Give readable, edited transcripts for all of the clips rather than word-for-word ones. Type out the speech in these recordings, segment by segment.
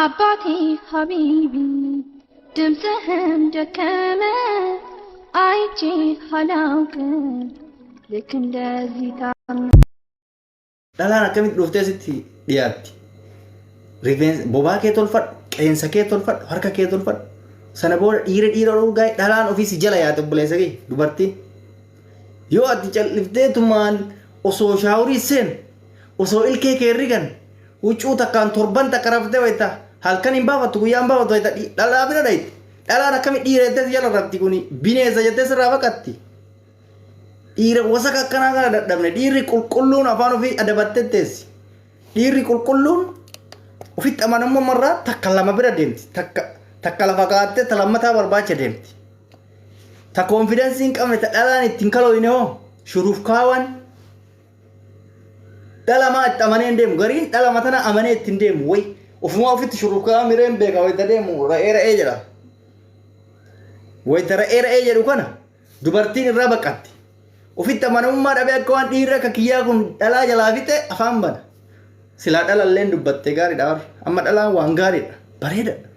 Abati Habibi, ድምፅህም ደከመ አይቼ አላውቅም ልክ እንደዚህ dhalaan akkamitti dhuftee sitti dhiyaatti rifeensa bobaa kee tolfadhu qeensa kee tolfadhu harka kee tolfadhu sana booda dhiira urgaa'e dhalaan ofiisi jala yaate obboleessa kee dubartiin yoo ati cal'ifteetumaan osoo shaaworii seen osoo ilkee kee rigan huccuu takkaan torban takka raftee wayita halkan hin baafattu guyyaan baafatu wayita dhalaa bira dhayite dhalaan akkamitti dhiira jettee jala rafti kuni bineensa jettee sirraa baqatti dhiira wasaka akkanaa kana dadhabne dhiirri qulqulluun afaan ofii adabattee teessi dhiirri qulqulluun ofitti amanamuu marraa takka lama bira deemti takka lafa kaa'attee ta lammataa barbaacha deemti ta koonfidensii hin qabne ta dhalaan ittiin kalooyine hoo shuruuf kaawwan dhalamaa itti amanee hin deemu gariin dhalama tana amanee ittiin deemu way ofumaa ofitti shuruuf kaawwan mireen beeka wayita deemu ra'ee jedha wayita ra'ee jedhu kana dubartiin irraa baqatti ofitti amanamummaa dhabee akka waan dhiirri akka kiyyaa kun dhalaa jalaa fixe afaan bana silaa dhalalleen dubbattee gaariidha amma dhalaan waan gaariidha bareedaadha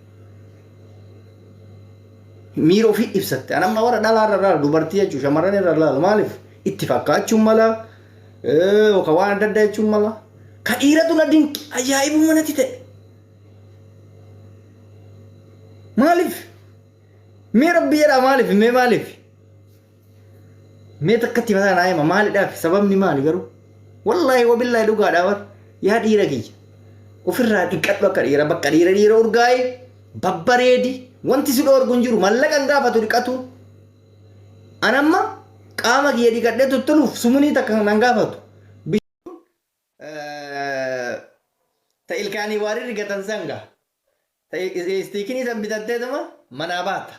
miira ofii ibsatte anamma warra dhalaarra irraa dubartii jechuu shamarran irra ilaalu maaliif itti fakkaachuun mala yookaan waan adda addaa jechuun mala ka dhiiratu na dinqi ajaa'ibuma natti ta'e maaliif mee rabbi jedhaa maaliif mee takkatti mataa naa hima maalidhaaf sababni maali garuu wallaahi wabillaahi dhugaadhaa war yaa dhiira kiyya ofirraa dhiqadhu akka dhiira bakka dhiira urgaa'e babbareedi wanti si dhoorgu hin jiru mallaqa hin gaafatu dhiqatu anamma qaama kiyya dhiqadhee tuttuluuf sumunii takka nan gaafatu ta ilkaanii waarii rigatan sanga ta istiikinii san bitatteetuma manaa baata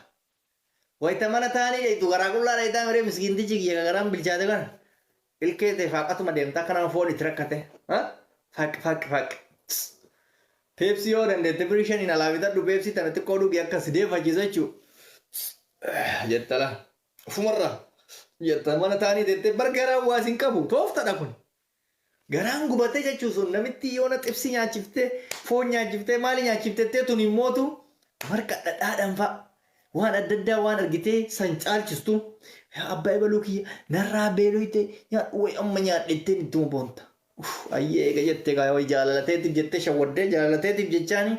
wayita mana taanii dhaytu garaa qullaa dhayitaa miree miskiintichi kiyya garaan bilchaate kana ilkee ta'e faaqatuma deemtaa kanama foon itti rakkate faaq peepsii yoo dandeette birii shaniin alaa bitadhu peepsii tana xiqqoo dhugi akka si deeffachiisa jechuu jettala ufumarra jetta mana taanii teettee bargaraan waa sin qabu tooftadha kun garaan gubatee jechuu sun namitti yoona xibsi nyaachiftee foon nyaachiftee maali nyaachiftettee tun himmootu marqa dhadhaadhaan fa'a waan adda addaa waan argitee san caalchistu abbaa ebaluu kiyya narraa beeloyte nyaadhu way amma nyaadhetteen ittuma boonta ayyee eega jettee gaa way jaalalateetiif jettee shawwaddee jaalalateetiif jechaani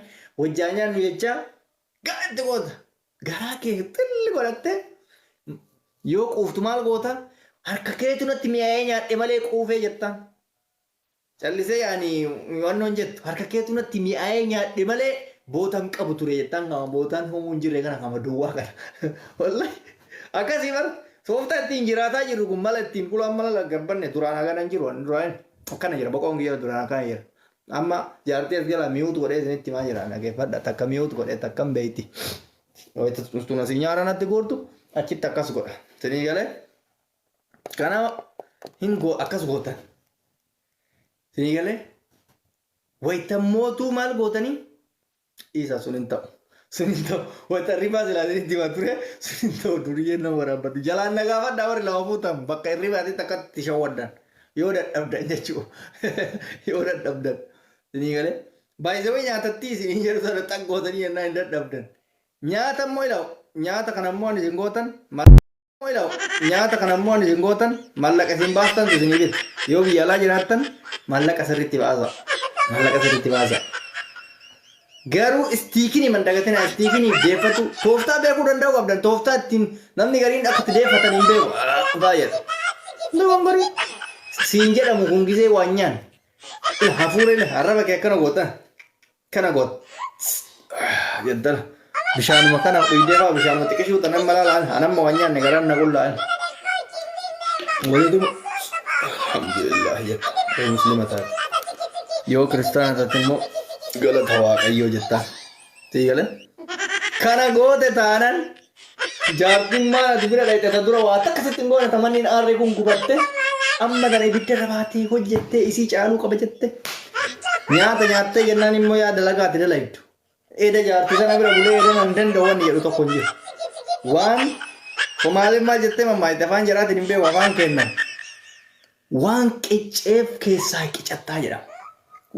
wajjaa nyaannu jechaa garatti goota garaa kee xilli godhattee yoo quuftu maal goota harka keetu natti mi'aayee nyaadhe malee quufee jettaan callisee yaani wannoon jettu harka keetu natti mi'aayee nyaadhe malee bootan qabu ture jettaan kama bootan homuu hin jirre kana kama duwwaa kana wallahi akkasii bar sooftaa ittiin jiraataa jirru kun mala ittiin qulaan mala gabbanne duraan hagana hin jiru duraan akkana jira boqoon kiyya duraan akkana jira amma jaartii as jala mi'uutu godhee isinitti maa jira dhageeffadha takka mi'uutu godhee takka hin beeyti wayita tustuna si nyaara natti goortu achitti akkas godha sinii galee kana akkas gootan sinii galee wayita mootuu maal gootanii isa sunin ta'u wata riba silaatiin itti ture sunin ta'u duriyyeen nama waraabbatu jalaan nagaafadhaa warri lama fuutan bakka irribaatti takkatti shawwaddan yoo dadhabdan jechuu yoo dadhabdan sinii galee baay'isawee nyaatatti isinii jedhu sana xaggootanii yennaa hin dadhabdan nyaata immoo ilaa'u nyaata kanammoo ani isin gootan mallaqa isin baastan isinii bitu yoo biyya alaa jiraattan mallaqa sirriitti baasa garuu istiikinii mandagatina istiikinii deeffatu tooftaa beekuu danda'u qabdan tooftaa ittiin namni gariin akka itti deeffatan hin beeku baay'ata dogongorii siin jedhamu kun gisee waan nyaan hafuuree harraba kee akkana goota jettala bishaanuma kana dhuydee fa'aa bishaanuma xiqqishuu tanan malaalaan anamma waan nyaanne garaan na qullaa'an waliituma alhamdulillah jetta muslima taate yoo kiristaana taate immoo galata waaqayyoo jettaa tiigale kana goote taanan jaartummaa dubira dhayxata dura waa takka sitti hin goone tamanniin aarree kun gubatte amma kana ibidda irra baatee hojjettee isii caaluu qaba jette nyaata nyaattee jennaan immoo yaa dalagaatti dalayiddu eeda jaartii sana bira bulee eeda nan danda'u wanni jedhu tokko hin jiru waan maaliif maal jettee mammaayite afaan jaraatiin hin beeku afaan kennan waan qicceef keessaa qicattaa jedhama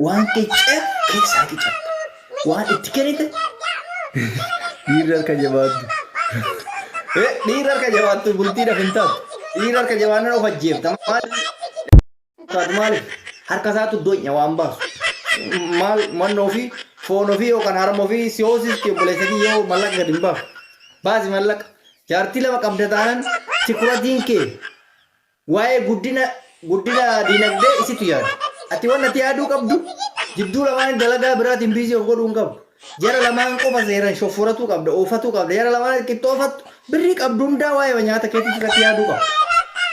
waan qicceef keessaa qicatta waan itti kennite dhiirri harka jabaattu dhiirri harka jabaattu bultiidhaaf hin taatu dhiirri harka jabaannan of ajjeefta maaliif harka isaatu donya waan baasu maal manno ofii foon ofii yookaan harma ofii si hoosiste obboleessa kiyyoo mallaqa gadi hin baasu baasi mallaqa jaartii lama qabda taanan sikuratiin kee waa'ee guddina diinagdee isitu yaada ati waan ati yaaduu qabdu jidduu lamaan dalagaa biraatiin biizii of godhuu hin qabdu jara lamaan qofa seeran shofforatuu qabda oofatuu qabda jara lamaan qixxoofattu birrii qabdu hundaa waa'ee nyaata keetii irratti yaaduu qabdu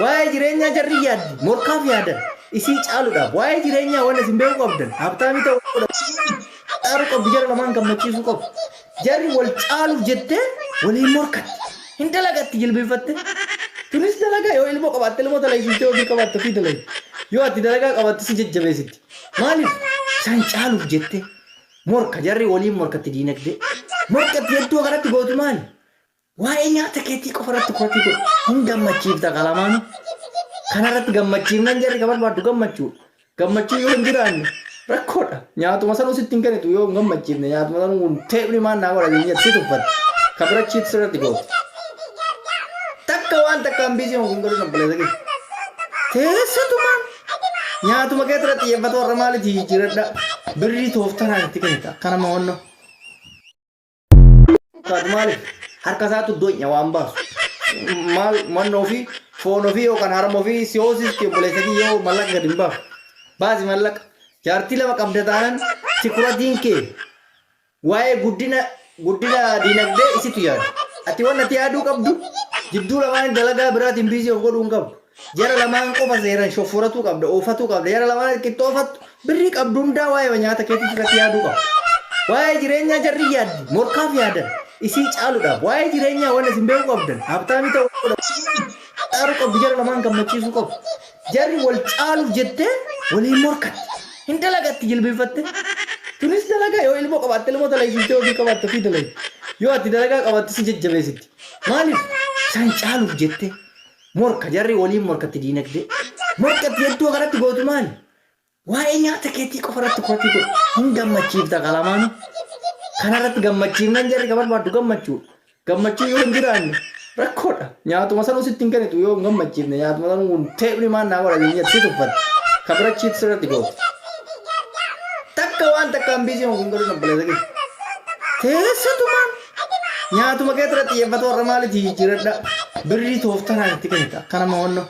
waa'ee jireenyaa jarri yaaddi morkaaf yaadan isii caaluudhaaf waa'ee jireenyaa waan isin beekuu qabdan habtaamii ta'uu caalu qabdu jara lamaan gammachiisuu qabdu jarri wal caaluuf jettee waliin morkatti hin dalagatti jilbeeffatte tunis dalagaa yoo ilmoo qabaatte ilmoo talaisiiftee ofii qabaatte ofii dalagi yoo ati dalagaa qabaatte si jajjabeessitti maaliif isaan caaluuf jettee morka jarri waliin morkatti diinagdee morkatti hedduu kanatti gootu maali waa'ee nyaata keetii qofa irratti qotii godhu hin gammachiifta qalamaan kanarratti gammachiifnan jarri ka barbaaddu gammachuu yoo hin jiraanne rakkoodha nyaatuma sanuu sitti hin kennitu yoo hin gammachiifne nyaatuma sanuu kun teephi maan naa godha jeenyatti si tuffatti ka birachiitti sirratti gootu takka waan takkaan biisii hin godhu obboleessa kee teessatumaan nyaatuma kee irratti xiyyeeffatu warra maaliiti jijjiiradha birrii tooftanaan itti kennita akkana mawanno taatu maaliif harka isaatu donya waan baasu maal manno ofii foon ofii yookaan harma ofii si hoosiste obboleessa kiyyoo mallaqa gadi hin baasu baasi mallaqa jaartii lama qabda taanan sikuratiin kee waa'ee guddina diinagdee isitu yaada ati waan ati yaaduu qabdu jidduu lamaan dalagaa biraatiin biizii of godhuu hin qabdu jara lamaan qofa seeran shofforatuu qabda oofatuu qabda jara lamaan qixxoofattu birrii qabdu hundaa waa'ee nyaata keetii irratti yaaduu qabdu waa'ee jireenyaa jarri yaaddi morkaaf yaadan isii caaluudhaaf waa'ee jireenyaa waan isin beekuu qabdan habtaamii ta'uu caalu qabdu jara lamaan gammachiisuu qabdu jarri wal caaluuf jettee waliin morkatti hin dalagatti jilbeeffatte tunis dalagaa yoo ilmoo qabaatte ilmoo talaisiiftee ofii qabaatte ofii dalagi yoo ati dalagaa qabaatte si jajjabeessitti maaliif isaan caaluuf jettee morka jarri waliin morkatti diinagdee morkatti hedduu kanatti gootu maali waa'ee nyaata keetii qofa irratti qotii godhu hin gammachiifta qalamaan kanarratti gammachiifnan jarri ka barbaaddu gammachuu yoo hin jiraanne rakkoodha nyaatuma sanuu sitti hin kennitu yoo hin gammachiifne nyaatuma sanuu kun teephi maan naa godha jeenyatti si tuffatti ka birachiitti sirratti gootu takka waan takkaan biisii hin godhu obboleessa kee teessatumaan nyaatuma kee irratti xiyyeeffatu warra maaliiti jijjiiradha birrii tooftanaan itti kennita akkana mawanno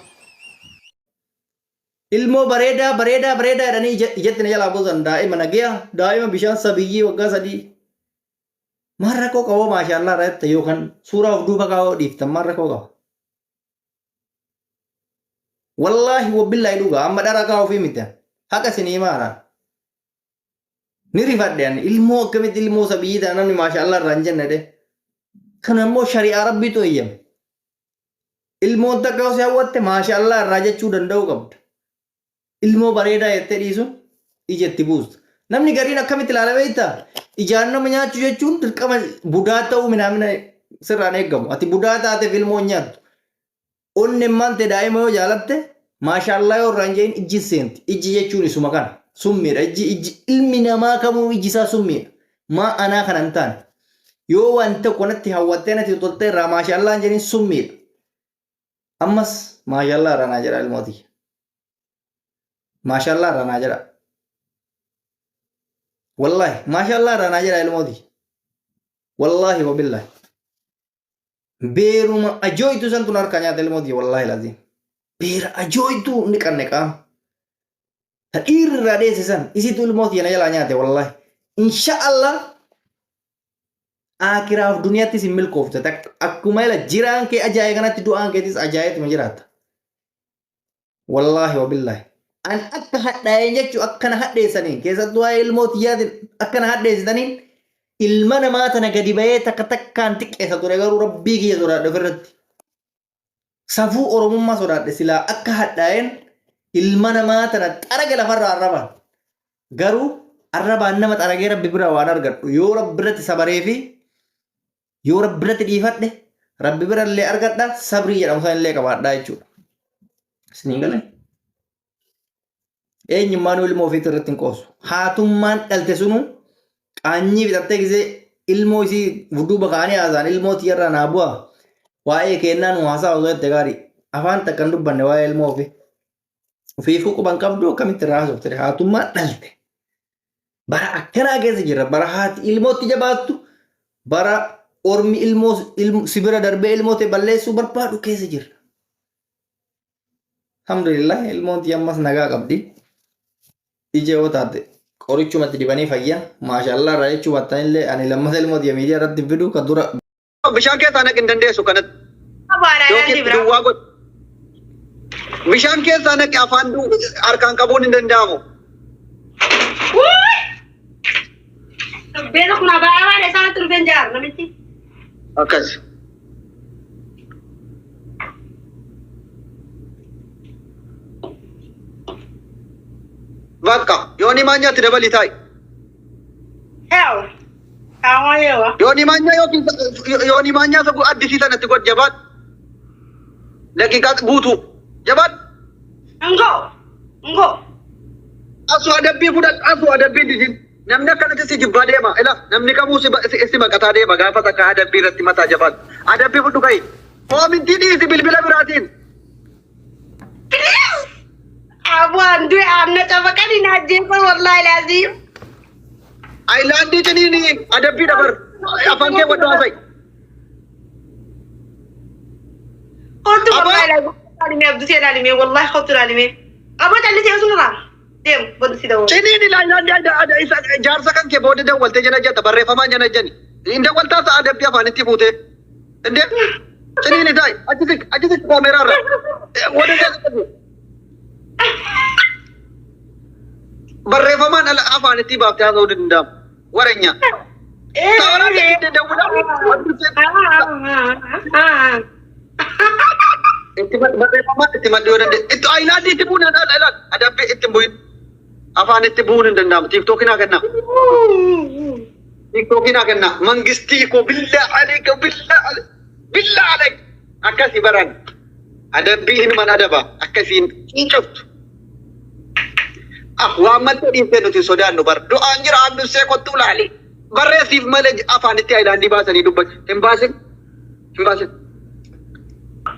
ilmoo bareedaa jedhanii ijatti na jalaa gosan daa'ima nagiya daa'ima bishaan sabiyyii waggaa 3 maal rakkoo qaboo maashaallaa irratti yookaan suuraa of duuba kaa'oo dhiiftan maal rakkoo qaba wallaahi wabbillaahi dhugaa amma dhara kaa'uu fi miti haqa sinii maaraan ni rifadhean ilmoo akkamitti ilmoo sabiyyii ta'an namni maashaallaa irraa hin jenne de kana immoo shari'aa rabbiitu eeyyame ilmoon takka osoo hawwatte maashaallaa irraa jechuu danda'uu qabda ilmoo bareedaa jettee dhiisuun ijatti buusta namni gariin akkamitti ilaalame itta ijaan nama nyaachuu jechuun dirqama budaa ta'uu minaamina sirraan eeggamu ati budaa taateef ilmoo nyaattu onne mante daa'ima yoo jaalatte maashaallaa yoo irraan jeen ijji seenti ijji jechuun isuma kana summiidha ijji ilmi namaa kamuu ijji isaa summiidha maa anaa kana hin taane yoo waan tokko natti hawwattee natti toltee irraa maashaallaan jeniin summiidha ammas maashaallah ranaa jedha ilmooti maashaallah ranaa jedha wallahi maashaallah ranaa jedha ilmooti wallahi wabillahi beeruma ajooytu san tun harka nyaata ilmooti wallahi lazim beera ajooytu ni qanne qaama ta dhiirri irraa dheesse san isitu ilmooti yana jalaa nyaate wallahi insha allah akiraaf duniyaattis hin milkoofte akkuma ila jiraan kee ajaa'ee kanatti du'aan keetis ajaa'eetuma jiraata wallaahi wabillahi an akka hadhaa'een jechuu akkana hadheessaniin keessattuu waa'ee ilmooti yaadin akkana hadheessitaniin ilma namaa tana gadi ba'ee takka takkaan xiqqeessa ture garuu rabbii kiyya sodaadhe ofirratti safuu oromummaa sodaadhe silaa akka hadhaa'een ilma namaa tana xaraga lafarraa arrabaan garuu arrabaan nama xaragee rabbi bira waan argadhu yoo rabbi biratti sabaree fi yoo rabbi biratti dhiifadhe rabbi bira illee argadha sabrii jedhamu san illee qabaadhaa jechuudha. Isinii galee eenyummaan ilmoo ofiitti irratti hin qoosu haatummaan dhalte sunu qaanyii bitattee gisee ilmoo isii fudduuba kaanii haasaan ilmoo tiyyarra naa bu'a. Waa'ee kennaan waasaa osoo itti gaarii afaan takka hin dubbanne waa'ee ilmoo ofii. Ofiifuu quban qabdu akkamitti irraa haasofte haatummaa dhalte. Bara akkanaa keessa jirra. Bara haati ilmootti jabaattu bara ormi ilmoo sibira darbee ilmoo ta'e balleessuu barbaadu keessa jirra. Alhamdulillah ilmoon ammas nagaa qabdi. Ija yoo taate qorichumatti dibanii fayyan. Maashaallah irraa jechuu battan illee ani lammata ilmooti miidiyaa irratti fidu kan dura. Bishaan keessaa naqin dandeessu kanatti. Yookiin duwwaa godhu. Bishaan keessaa naqe afaan harkaan qabuun hin danda'amu. Beena kun abaayaa waan isaan turben jaar namichi. Akkas. Bakka yooni maanyaatti dabali taa'i. Heewa. Kaawwan yeewa. Yooni maanyaa yookiin yooni maanyaa isa addisii sanatti god jabaat. Daqiiqaa guutuu jabaat. Ngoo. Asuu adabbii fudhadhu asuu adabbii dijin. Namni akkanatti si jibbaa deema. Ila namni kamuu si baqataa deema gaafa takka adabbii irratti mataa jabaatu. Adabbii fudhu ka'i. Hoomintii dhiisi bilbila biraatiin. Abuan duwe amna tabakani na jefa wallahi lazim. Ailaandii ciniini adabbii dabar. Afaan kee waddu haasai. Qoltu wallahi lazim. Alime abdu seen alime wallahi khawtu alime. Abo talli seen sunura. Dem bodu si dawo. Ciniini ailaandii isa jaarsa kan kee booda dawwalte jana jetta barreeffamaa jana jani. Inda waltaa sa adabbii afaanitti fuute. Inde ciniini ta'i achisi kaameraarra. Wada jala barreeffamaan ala afaanitti baaftee haasa'uu danda'amu. Waranya. Taawaraa keessatti dawwadaan. Itti barreeffamaan itti madduu danda'e. Itti ailaandii itti bu'uun ilaal. Adabbii itti bu'in. Afaan itti bu'uun hin danda'amu. Tiiktookiin haa kennaa. Tiiktookiin haa kennaa. Mangistii koo billaa aleeka billaa aleeka. Akkasii baran. Adabbii hin man adaba. Akkasiin hin cuftu. Waan malee dhiibbee nuti sodaannu bar du'aan jira addusee kottuu laali barreessiif malee afaanitti ailaandii baasanii dubbatu hin baasin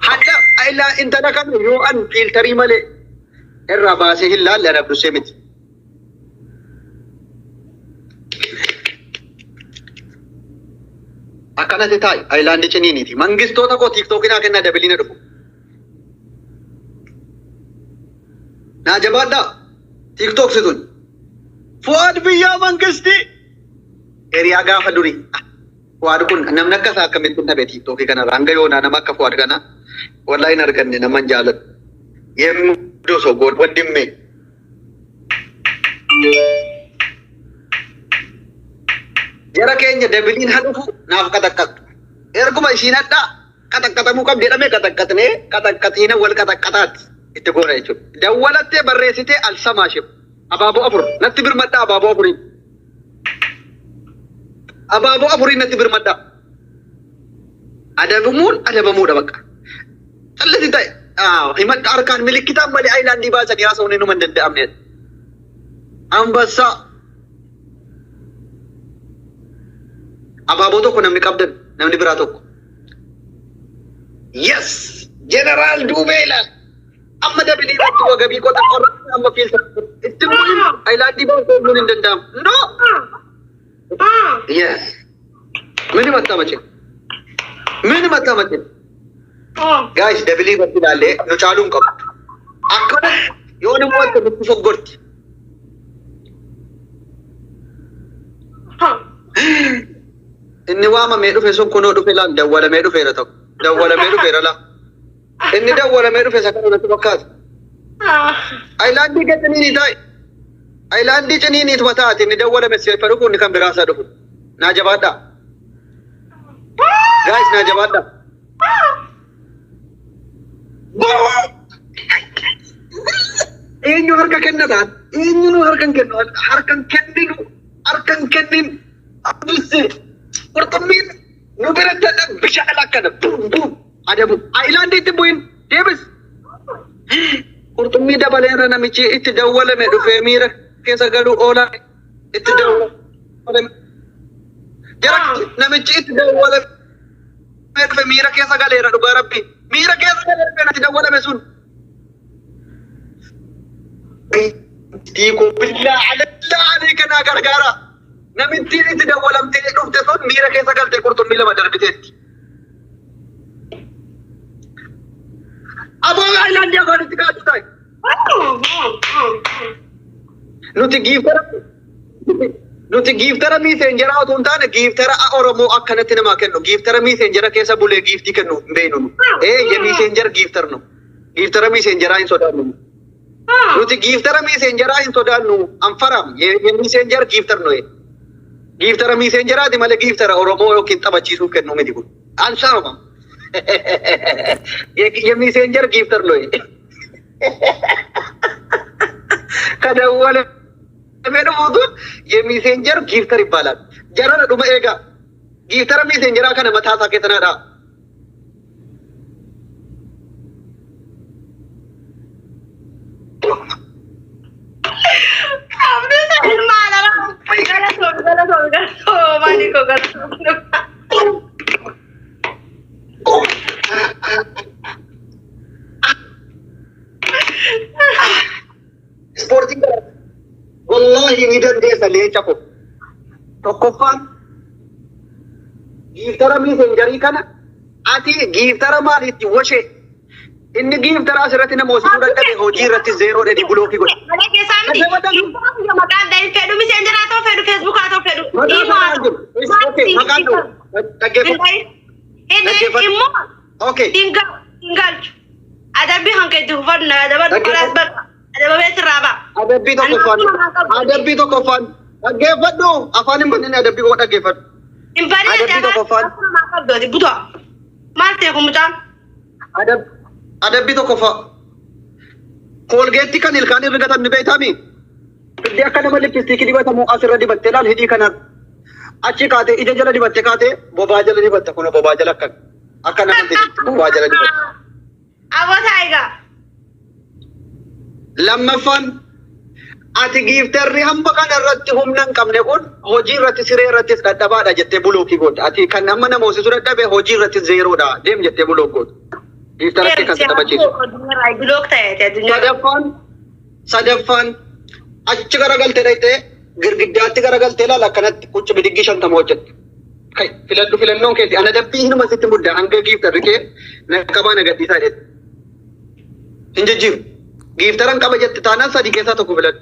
hadda intala kam yoo an fiiltarii malee irraa baasee hin laalle addusee miti. Akkanatti taa'e ailaandii ciniiniiti mangistoota koo tiiktookinaa kennaa dabiliina dhufu. Naa jabaadhaa. TikTok situn. Fuad biyya mangisti. Eriyaa gaafa duri. Fuad kun namni akka isaa akkamitti dhabe TikTok kana hanga yoonaa nama akka Fuad kana wallahi hin arganne nama hin jaalladhu. Yemmuu dosoo god waddimme. Jara keenya dabiliin hadufu naaf qataqqatu. Erguma ishiin hadhaa qataqqatamuu qabdi jedhamee qataqqatnee qataqqatiina wal qataqqataati. Itti goona jechuudha. Dawwalattee barreessitee alsamaa shib. Abaaboo afur natti birmadhaa abaaboo afuriin. Abaaboo afuriin natti birmadhaa. Adabamuudha bakka. Xallisi ta'e himadha harkaan milikitaan malee ailaandii baasanii haasa'uun inni hin danda'amnedha. Ambassaa. Abaaboo tokko namni qabdan namni biraa tokko. Yes! Jeneraal Duubeelaan. Amma dabilii irratti wagabii qota qorra amma fiilsa itti mu'in ailaandii baasuu hin danda'amu. No! Yes. Mini mattaamachin. Guys, dabilii irratti ilaallee nu caaluu hin qabu. Akkana yoo namni wanta nutti foggorti. Inni waamamee dhufe sun kunoo dhufe laan dawwalamee dhufeera tokko. Dawwalamee dhufeera laa. Inni dawwalamee dhufe isa kana natti fakkaata. Ailaandii ciniinii taa'e. Ailaandii ciniiniitu mataati inni dawwalame seefa dhufu inni kan biraasaa dhufu. Naa jabaadhaa. Guys naa jabaadhaa. Eenyu harka kennataan? Eenyu harkan kennu? Harkan kennin. Abdulsi. Qurxummiin nu biratti bishaan akkana. Adabu. Ailaandii itti bu'in. Deebis. Qurxummii dabaleerra namichi itti dawwalame dhufee miira keessa galuu oolaa itti dawwalame. Jara namichi itti dawwala dhufe miira keessa galeera dhugaa rabbi. Miira keessa galeera natti dawwalame sun. Tiiko billaa alallaa kana gargaara. Namichi itti dawwalamtee dhufte sun miira keessa galte qurxummii lama darbiteetti. Aboo Ayilaandii afaan itti kaatu ta'i. Nuti giiftara miiseenjeraa otoo hin taane giiftara Oromoo akkanatti namaa kennu. Giiftara miiseenjera keessa bulee giiftii kennu hin beeknu. Ye miiseenjera giiftarnu. Giiftara miiseenjeraa hin sodaannu. Nuti giiftara miiseenjeraa hin sodaannu. Anfaram ye miiseenjera giiftarnu. Giiftara miiseenjeraati malee giiftara Oromoo yookiin taphachiisuuf kennu miti kun. Ansaaruma. Ye miiseenjera giiftarnu. Kada wala Menu mutu ye messenger gifter ibalan. Jangan rumah ega. Gifter messenger akan mata sakit nada. Kamu tuh mana lah? Galas. Oh, mani kok galas. Sporting. Wallahi midan desa lecha ko. Tokkoffaan giiftara miiseenjarii kana ati giiftara maalitti washe inni giiftara asirratti nama hojii dadhabe hojii irratti zeeroo dhedhi bulookii godhe. Mana keessaa miti. Maqaan daa'im fedhu miiseenjaraa ta'u fedhu feesbuukaa ta'u fedhu. Maqaan jiru. Dhaggeeffatu. Immoo. Okay. Dingalchu. Adabbii hanqee itti uffannu adaba dhukulaas bakka. Adaba beetti raaba. Adabbii tokkoffaan. Dhaggeeffadhu. Afaan hin banne adabbii koo dhaggeeffadhu. Hin banne adabbii tokkoffaan. Butaa. Maal ta'e kun mucaan? Adabbii tokkoffaa. Koolgeetti kan ilkaan irra gatan ni beektaami. Iddoo akka nama lippistiikii dibatamu asirra dibattee laal hidhii kanaan. Achi kaatee ija jala dibattee kaatee bobaa jala dibatta kun bobaa jala akka nama bobaa jala dibatta. Abootaa egaa. Lammaffaan ati giiftarri hamba kana irratti humna hin qabne kun hojii irratti siree irrattis dadhabaadha jettee bulookii godha. Ati kan amma nama hoosisu dadhabe hojii irratti zeeroodha. Deem jettee bulook godha. Giiftaratti kan taphachiisu. Sadaffaan achi garagaltee dhayxee girgiddaatti garagaltee laala akkanatti qucci bidiggii 50 hojjette. Filannoon keeti ana dabbii hinuma sitti mudda hanga giiftarri kee naqabaa nagaddiisaa jedhe. Hin jijjiiru. Giftaran qaba jette taanaan sadii keessaa tokko filadhu.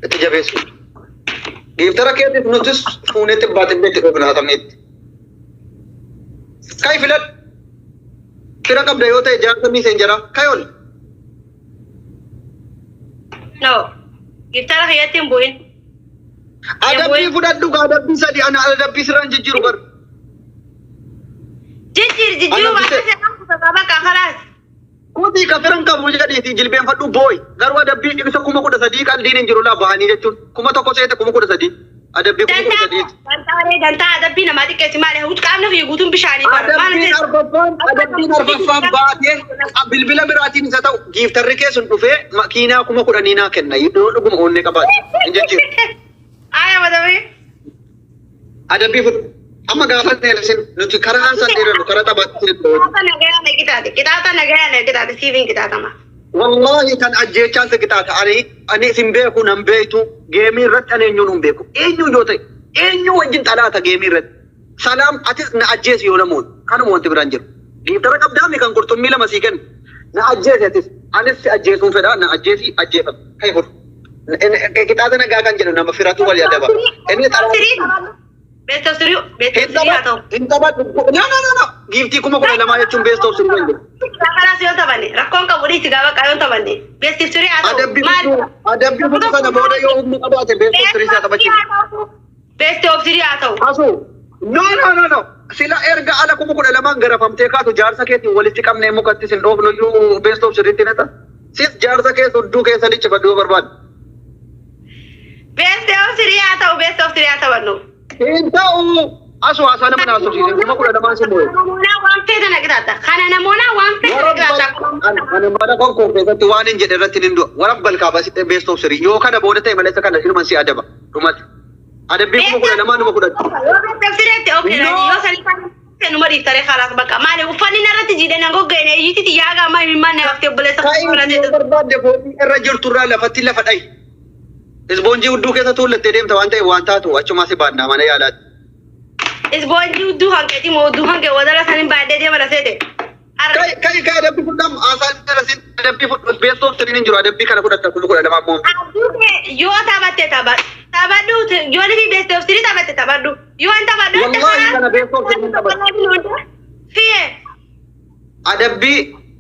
Itti jabeessu. Giftara keetiif nutis fuunetti baatinnee itti dhufnaatamneetti. Kai filadhu. Fira qabda yoo ta'e jaarsa miiseenjeraa. Kai ol. No. Giftara keetti hin bu'in. Adabbii fudhadhu adabbii sadii ana adabbii sirraan jijjiiru bar. Jijjiiru bakka kalaas. Kuti kafiran kamu jadi jilbeenfadhu boy. Garuu adabbii ibsa 13,000 kan diin hin jiru laa bahanii jechuun 1,000 13,000 adabbii 13,000. Dantaa adabbii namaa xiqqeessi maali? Qaamni fi guutuun bishaanii bara. Adabbiin arfaffaan baatee bilbila biraatiin isa ta'u giiftarri keessun dhufee makiinaa 10,000 naa kenna. Yoo dhuguma onnee qabaate hin jijjiiru. Adabbii. Adabbii fudhu. Amma gaafa teelsin nuti karaa san dheeranu karaa taphaatti. Kitaata nagayaan kitaata siifiin kitaatama. Wallahi kan ajjechaan se kitaata ani sin beeku nan beektu geemii irratti ani eenyuun hin beeku. Eenyu yoo ta'e eenyu wajjin xalaata geemii irratti. Salaam atis na ajjeesi yoo namoon kanuma wanti biraan jiru. Giiftara qabdaami kan qurxummii lama sii kennu. Na ajjeesi atis anis si ajjeesuun fedha na ajjeesi ajjeefama. Kai fudhu. Kitaata nagaa kan jedhu nama firatu wal yaadaba. Inni xalaata. Best of three haa ta'u. No. Giiftii 10,000 jechuun best of three hin jiru. Kanaas yoo taphanne rakkoon qabu dhiitti gaafa qayoon taphanne best of three haa ta'u. Adabbii fudhu sana booda yoo humni qabaate best of three isaa taphachiisu. Best of three haa ta'u. Asu. No. Sila erga ala 10,000 garafamtee kaatu jaarsa keetiin walitti qabnee mukatti sin dhoofnu iyyuu best of three itti nata. Sis jaarsa keessa hudduu keessa lichifadhu yoo barbaadu. Best of three haa ta'u best of three haa taphannu. Entau asu asana mana asu sih, cuma kuda nama semua. Namoota waan fedhan nagiraata. Kana namoota waan fedhan nagiraata. Ana mana kau konkret tuan yang jadi ratin Indo. Warab bal kaba sih best of seri. Yo kana bodoh teh malaysia kana ilmu si ada ba. Rumat. Adabbii kuma kudha lamaa numa fudhatu. Yoo beeksifteetti okee yoo sanii kan numa dhiiftare khalaas bakka maali uffanni narratti jiidhan angoo ga'e iyyiti yaaga amma ilmaan namaaf obboleessa Ka'ii barbaadde foonii irra jirtu irraa lafatti lafa dhayi. Isboonjii hudduu keessa tuullattee deemta waan ta'e waan taatu achumaa si baannaa mana yaalaatti. Isboonjii hudduu hanqeeti moo hudduu hanqe wadala saniin baadhee deema laseete. Ka'ii adabbii fudham haasaan darasin adabbii fudhatu beektoof tiriin hin jiru adabbii kana fudhatta kullu kudha lamaa moo. Yoo taphatte taphadhu yoo ni beektee of sirii taphatte taphadhu yoo hin taphadhu. Wallaahi kana beektoof tiriin taphadhu. Fiye. Adabbii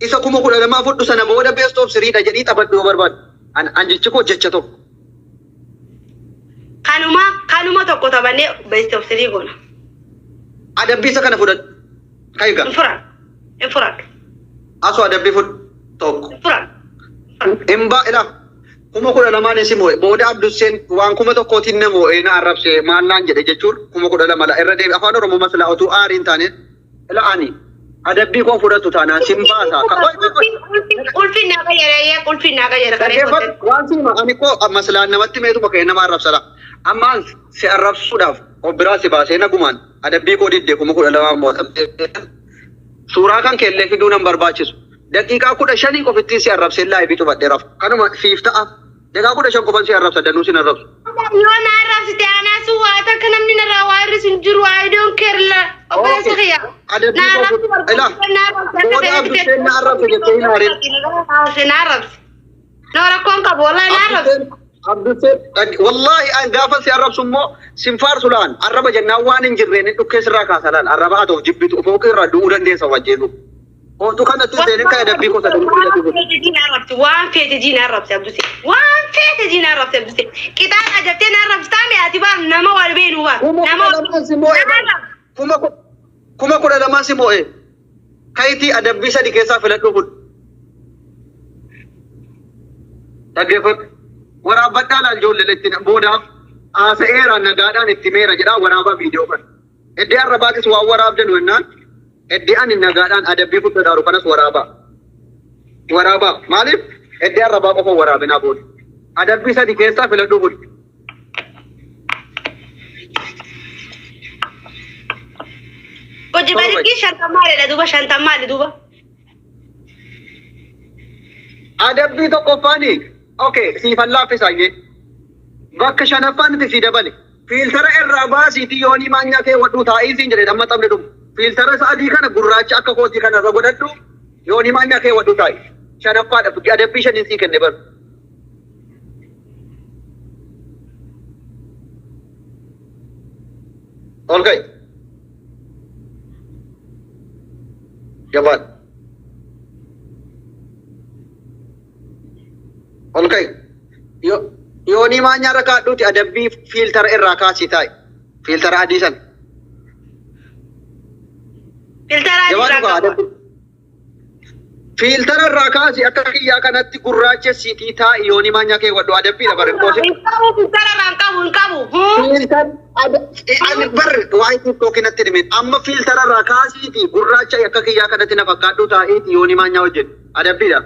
isa kuma kudha lamaa fudhu sana booda beektoof siriidha jedhii taphadhu yoo barbaadu. Anjichi koo jecha tokko. Kanuma tokko taphannee beektee of sirii goona. Adabbii isa kana fudhadhu. Ka'ii gaa. Infuraad. Asoo adabbii fudhu tokko. Infuraad. Imba ila kuma kudha lamaan isi moo'e booda Abdusseen waan kuma tokkootiin na moo'e na arrabse maal naan jedhe jechuun kuma kudha lama la irra deebi afaan Oromoo maslaa otuu aariin taane ila ani adabbii koo fudhatu taanaan simbaasa. Ulfinna qayyaree waan sima ani koo maslaan namatti meetu bakka nama arrabsala. Ammaan si arrabsuudhaaf obbiraa si baasee nagumaan adabbii koo diddee kuma kudha lamaan moo'e. Suuraa kan keellee fiduu nan barbaachisu. Daqiiqaa 15 qofitti si arrabsee laayibii badheeraaf. Kanuma siif ta'a. Daqiiqaa 15 qofan si arrabsa danuu sin arrabsu. Yoo na arrabsite anaa sun waa takka namni narraa waa irri sin jiru I don't care la. Obboleessa kiyya. Booda Abdusseen na arrabse jettee hin harin. Na arrabse. Na rakkoon qabu wallahi na arrabse. Abdusseen wallahi an gaafa si arrabsu immoo sin faarsu laan arraba jennaan waan hin jirreen dhukkee sirraa kaasalaan arraba haa ta'uuf jibbitu fooqii irraa du'uu dandeessa wajjeetu. Otu kanatti seenin kan adabbii gosa waan feete diin arrabse Abdusseen. Waan feete diin arrabse Abdusseen. Qixaan ajabtee na arrabsitaa mi'aati baan nama wal beenu baan. Kuma kudha lamaan si moo'e. Kayitii adabbii sadi keessaa filadhu kun. Dhaggeeffadhu. Waraabbadhaa laal ijoollee itti boodaaf haasa'eeraan nagaadhaan itti meera jedhaa waraabaa viidiyoo kan. Iddee arrabaatis waan waraabdanu jennaan. Iddee ani nagaadhaan adabbii fudhadhaaru kanas waraabaa. Waraabaa maaliif? Iddee arrabaa qofa waraabinaa booda. Adabbii sadi keessaa filadhu kun. Hojii balikii shantammaadha duuba shantammaadha duuba. Adabbii tokkoffaanii. Okay, siifan laaffisaayyee. Bakka shanaffaanitti si dabale. Fiiltara irraa baasiitii yoonii maanyaa kee wadhuu taa'ii siin jedhe amma xabne dhumu. Fiiltara sa'adii kana gurraacha akka kootii kana irra godhadhu yoonii maanyaa kee wadhuu taa'i. Shanaffaadha adabbii shaniin sii kenne baru. Ol ga'i. Jabaan. Ol ga'i. Yoonii maanyaa irra kaadhuuti adabbii fiiltara irraa kaasii taa'i. Fiiltara adii sana. Fiiltara irraa kaasii akka kiyyaa kanatti gurraacha siitii taa'i yoonii maanyaa kee wadhu adabbiidha barri koosi. Ani barri waa'ee tiktooki natti dhimeen amma fiiltara irraa kaasiiti gurraacha akka kiyyaa kanatti na fakkaadhu taa'iiti yoonii maanyaa wajjin adabbiidha.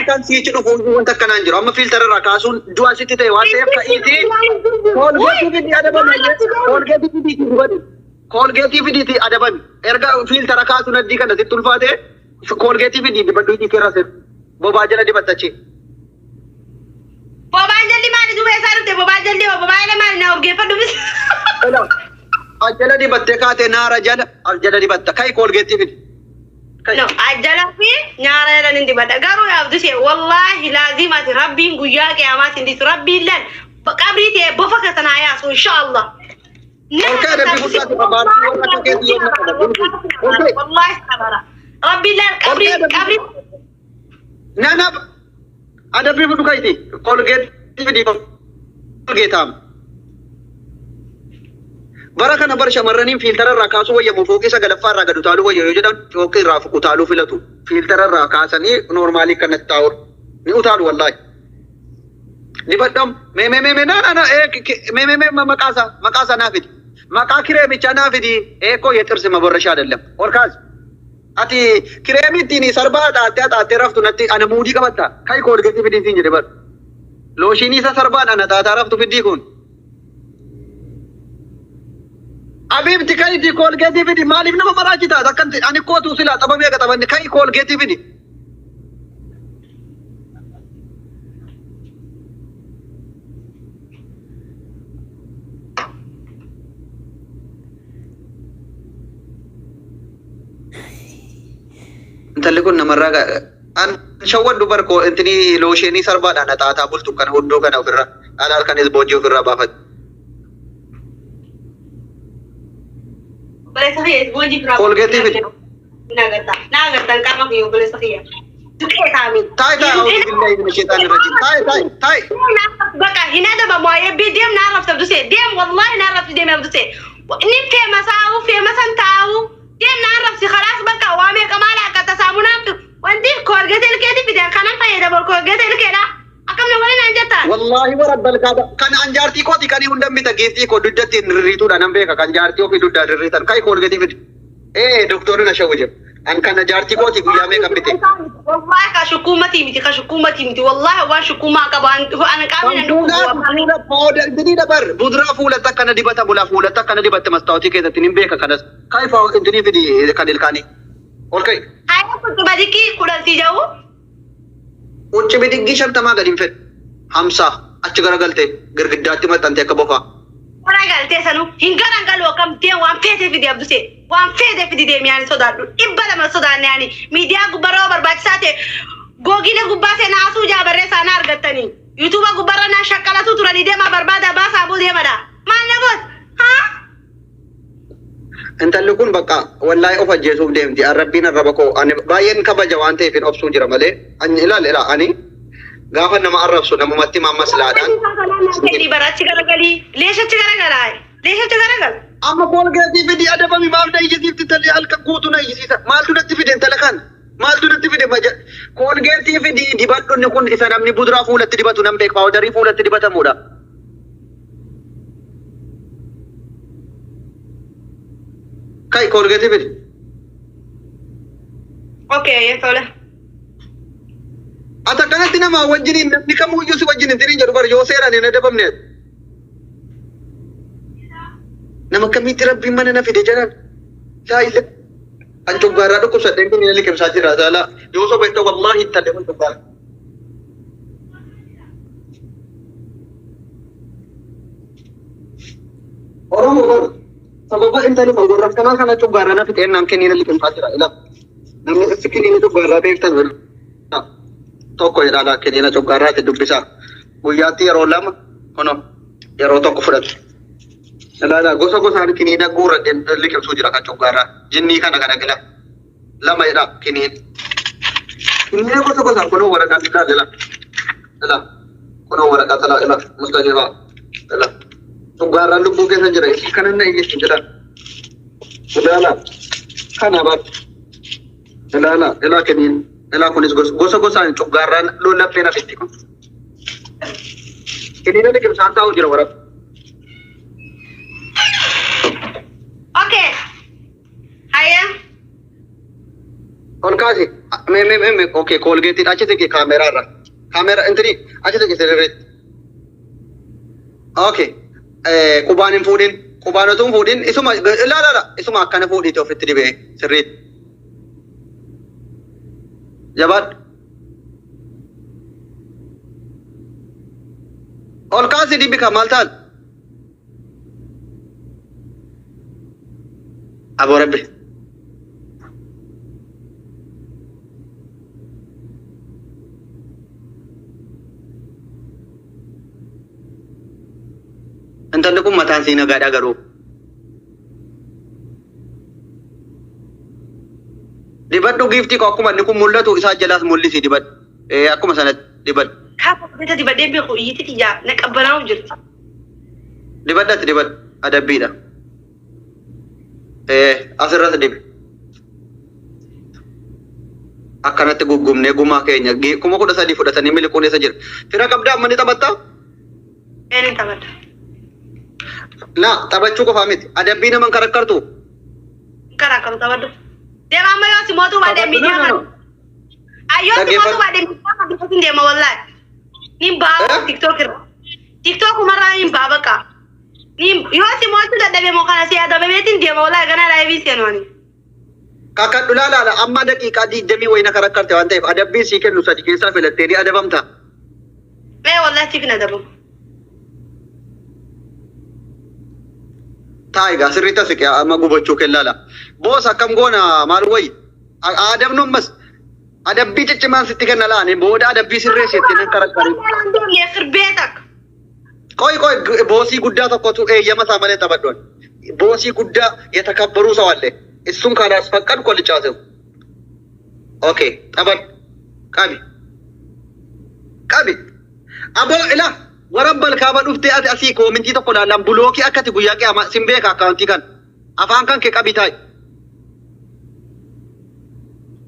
Kan siichi dhufu wanta akkanaan jiru amma fiiltara irraa kaasuun du'a sitti ta'e waan ta'eef ka'iiti. Koolgeetii fidiiti adabame. Erga fiiltara kaasuun addii kana sitti ulfaate koolgeetii fidii dibadhu hidhii keerraa sirri. Bobaa jala dibattachi. Bobaan jalli maali duuba isaa dhufte bobaa jalli bobaa jala maali na urgeeffadhu bis. Ajjala dibattee kaatee naara jala ajjala dibatta kai koolgeetii fidi. No ajjala fi nyaara jala ni dibadha garuu yaabdu see wallahi laazimati rabbiin guyyaa qiyaamaa sindis rabbiin lan qabrii ta'e bofa kasanaa yaasu inshallah. Wallahi sabara. Rabbiin lan qabrii. Nana adabbii fudhu kaiti koolgeetii fidi koolgeetaam. Bara kana bar shamarraniin fiiltara irraa kaasuu wayyamu fooqii sagalaffaa irraa gad utaaluu wayya yoo jedhan fooqii irraa utaaluu filatu. Fiiltara irraa kaasanii noormaalii kanatti taa'u ni utaalu wallaahi. Dibadham maqaasaa naa fidi. Maqaa kireemichaa naa fidi eekoo yexirsi mabarrashaa dallam. Ol kaasi. Ati kireemii ittiin sarbaa xaaxee raftu natti ana muudii qabatta. Kai koolgeetii fidii siin jedhe bar. Looshinii isa sarbaadhaan xaaxaa raftu fidii kun. Abibti kai itti koolgeetii fidi maaliif nama maraachita akkanti ani kootu silaa xabamee qaxabanne kai koolgeetii fidi. Intalli kun namarraa an shawwadhu barkoo intini looshinii sarbaadhaan xaaxaa bultu kana huddoo kana ofirraa haala halkanis boojii ofirraa baafatu. Boleh sakit, boji berapa? Koolgeetii fidi. Nagartan karena dia boleh sakit. Tukar kami. Taai billahi min shaitanir rajim. Taai. Baka hina ada bamu ayah bidem naraf tabdu se. Dem wallahi naraf dem tabdu se. Ini famous tahu, famous tahu. Dem naraf si khalas baka wame kamala kata samuna tu. Wanti koolgeetii kedi bidan kanan fayyada bor koolgeetii keda. Akam na wali nanjata. Wallahi warabbal kaaba kan anjaartii kooti kan hundam bita geestii ko duddatti rirriituudha nan beeka kan jaartii ofii duddaa rirriitan kai koolgeetii fidi. Doktorina shawwije. An kana jaartii kooti guyyaa meeqa bite. Wallahi ka shukumati miti. Wallahi waan shukuma qaba an qaamina fuula powder bidii dabar budraa fuulatti akkana dibata bulaa fuulatti akkana dibatte mastaawtii keessatti nin beeka kanas kai faa intini fidi kan ilkaanii. Ol kai. Ayah kutu badiki kudan si jauh. Ucci bidiggi shantamaa gadi hin fedhu. Hamsaa achi garagalte girgiddaatti maxxante akka bofaa. Garagalte sanu hin garagaloo kam deem waan feete fidi abduse. Waan feete fidi deem yaani sodaadhu. Dhibba lama sodaanne yaani miidiyaa gubbarraa barbaachisaa ta'e googile gubbaa seenaa asuu jaabarree saanaa argattanii. Yuutuuba gubbarra naa shakkalatu turanii deemaa barbaada baasaa boo deemadha. Maal na goot? Haa? Intalli kun bakka wallahi of ajjeesuuf deemti. Rabbiin arraba koo ani baay'een kabaja waan ta'eef hin obsuu jira malee. Ani ilaala ani gaafa nama arrabsu namumatti mammas laadhaan. Di barachi garagali. Leeshatti garagal. Amma koolgeetii fidi adabami maaf na iyyisiifti talli halkan guutuu na iyyisiisa. Maaltu natti fide intala kan? Maaltu natti fide maja? Koolgeetii fidi dibadhunni kun isa namni budraa fuulatti dibatu nan beek paawudarii fuulatti dibatamudha. Kai koolgeetii fidi. Okay, ya tole. Ata kanatti nama wajjiniin namni kamuyyuu si wajjin hin jedhu bar yoo seeraan hin adabamne. Nama kamitti rabbiin mana na fide jedhan. Yaa illa. An cuggaarraa dhukkubsadheen kun inni liqimsaa jira taala. Yoo sobeetta wallahi hin talle kun cuggaara. Oromoo sababa intali magorraf kana cuggaarraa na fixeen naan kenniina liqimsaa jira ila. Namni itti kenniina cuggaarraa beektan wal. Tokko jedhaa kenniina cuggaarraatti dubbisaa. Guyyaatti yeroo lama kuno yeroo tokko fudhatu. Ilaala gosa gosaan kenniina guura liqimsuu jira kan cuggaarraa. Jinnii kana gila. Lama jedhaa kenniin. Kenniina gosa gosaan kunoo waraqaa bitaa jala. Ila kunoo waraqaa talaa ila mustajibaa. Ila cuggaarraan lubbuu keessa jira. Kanan na iyyeessu jedha. Ilaala kana baat. Ilaala kenniin. Ela kunis gosa gosaan cuggaarraan lollaffee na fitti kun. Kenniina liqimsaan taa'u jira waraq. Okay. Haya. Ol kaasi. Okay, koolgeetiin achi teke kaameraarra. Kaamera intini achi teke sirriitti. Okay. Qubaan hin fuudhin. Qubaan otoo hin fuudhin isuma ilaala isuma akkana fuudhiite ofitti dibee sirriitti. Jabaad. Ol kaasi dibbi maal taal? Aboo rabbi. Intalli kun mataan sii nagaadha garuu. Dibadhu giiftii koo akkuma inni kun mul'atu isaa jalaas mul'isi dibadhu. Akkuma sanatti dibadhu. Kaapa bisa dibadee beeku iyyiti tiyyaa na qabbanaa'u jirti. Dibadhatti dibadhu adabbiidha. Asirratti dibi. Akkanatti guggumnee gumaa keenya 13,000 fudhatanii miliquun isa jira. Fira qabdaa amma ni taphattaa? Ni taphata. Taphachuu qofaa miti. Adabbii naman karakkartu. Karakkaru taphadhu. Deema amma yoo si mootuu baadhee miidiyaa kan. Ayyoo si mootuu baadhee miidiyaa kan bifatiin deema wallahi. Nin baaba TikTok irra. TikTok umarraa nin baaba qaa. Yoo si mootuu dadhabee moo kana si adabameetiin deema wallahi ganaa laayivii seenooni. Kakadhu laalaala amma daqiiqaa 20 wayina karakkarte waan ta'eef adabbii sii kennu sadi keessaa filattee ni adabamta. Mee wallahi siif na adabamu. Taayigaa sirriitti siqee amma gubachuu kellaala. Boos akkam goona maal wayi adabnu ammas adabbii ciccimaan sitti kenna laane booda adabbii sirreessitti nan karakkari. Qoy boosii guddaa tokkotu eeyyama isaa malee taphadhuun. Boosii guddaa yetakabbaruu isa wallee. Isun kaadhaas faqqadu kollichaa ta'u. Okay, taphadhu. Qabi. Aboo ila warabbal kaaba dhuftee ati asii koomintii tokko laallaan bulookii akkati guyyaa qiyaamaa sin beeka akkaawuntii kan. Afaan kan kee qabi taa'i.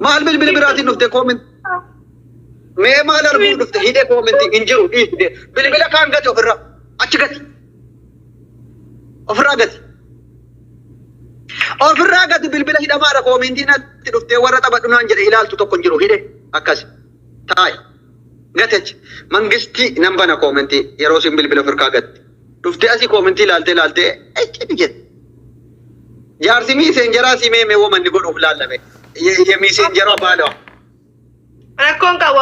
Maal bilbila biraatiin dhuftee koomintii? Mee maal arguu dhufte hidhee koomintii hin jiru dhiisde. Bilbila kaan gati ofirraa. Achi gati. Ofirraa gati. Ofirraa gati bilbila hidhamaadha koomintiin atti dhuftee warra taphadhu naan jedhe ilaaltu tokko hin jiru hidhee akkas. Taa'i. Gateech mangistii nan bana koomintii yeroo sin bilbila ofirraa gatti. Dhuftee asii koomintii ilaaltee ejjeti jette. Jaarsi miiseenjeraa si meemee womanni godhuuf laallame. Miiseenjeraa baadhaa. Rakkoon qabu.